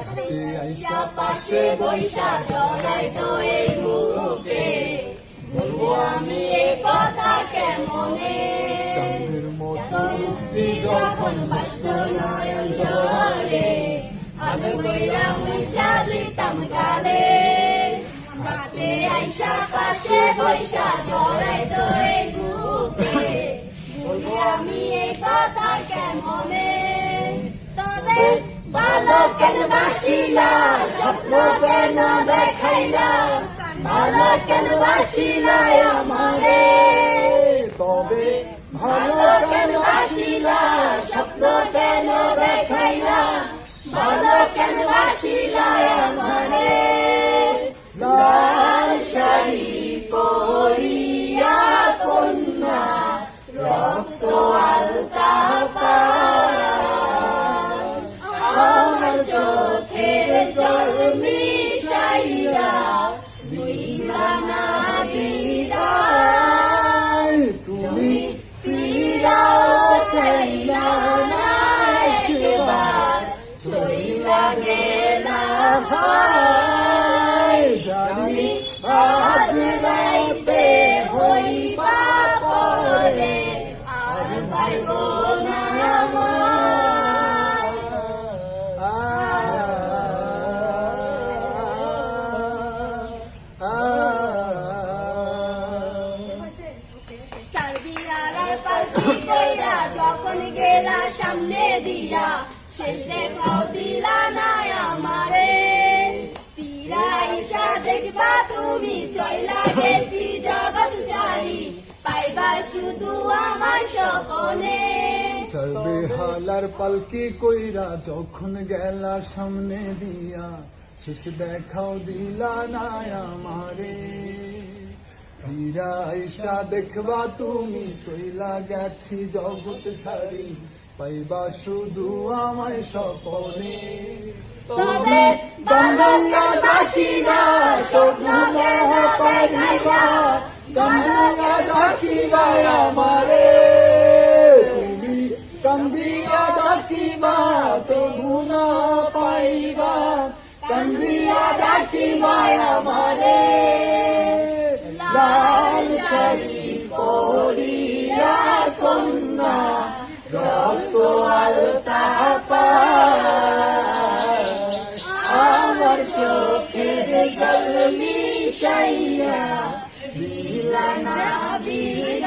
আইসা পাশে বৈশা জড়াই তো এই বুকে, বলবো আমি এই কথা কেমনে। চাঁদের মতো রূপটি যখন বাস্ত নয়ন ঝরে, আদর কইরা মুছা দিতাম গালে। রাতে আইসা পাশে বৈশা জড়াই তো এই বুকে, বলবো আমি এই কথা কেমনে। তবে ভালো কেন বাসিলা, স্বপ্ন কেন দেখাইলা, ভালো কেন বাসিলা আমারে। তবে ভালো কেন বাসিলা, স্বপ্ন কেন দেখাইলা, ভালো কেন বাসিলা আমারে। লাল শাড়ি পরিয়া কন্যা, রক্ত আলতা পাড়া, আমার চোখের জল মিশাইয়া দিলা না বিদায়। তুমি ফিরাও চাইলা না একবার, চইলা গেলা ভাই। জানি আজ রাইতে হইবা পরে, আর পাইব না যখন গেলা সামনে দিয়া, শেষ দেখাও দিলা না আমারে। পিরাইসা দেখবা তুমি চইলা গেছি জগৎ ছাড়ি, পাইবা শুধু আমার স্বপনে। চলবে হালার পালকি কইরা যখন গেলা সামনে দিয়া, শেষ দেখাও দিলা না আমারে। ফিরাইসা দেখবা তুমি চইলা গেছি জগৎ ছাড়ি, পাইবা শুধু আমায় স্বপনে। তবে বাংলা দাসিবা স্বপ্ন পাইবা, বাংলা দাসিবা আমারে। তুমি কান্দিয়া ডাকিবা তবু না পাইবা, কান্দিয়া ডাকিবা আমারে। লাল শাড়ি পরিয়া কন্যা, রক্ত আলতা পায়, আমার চোখের জল মিশাইয়া দিলা না বিদায়।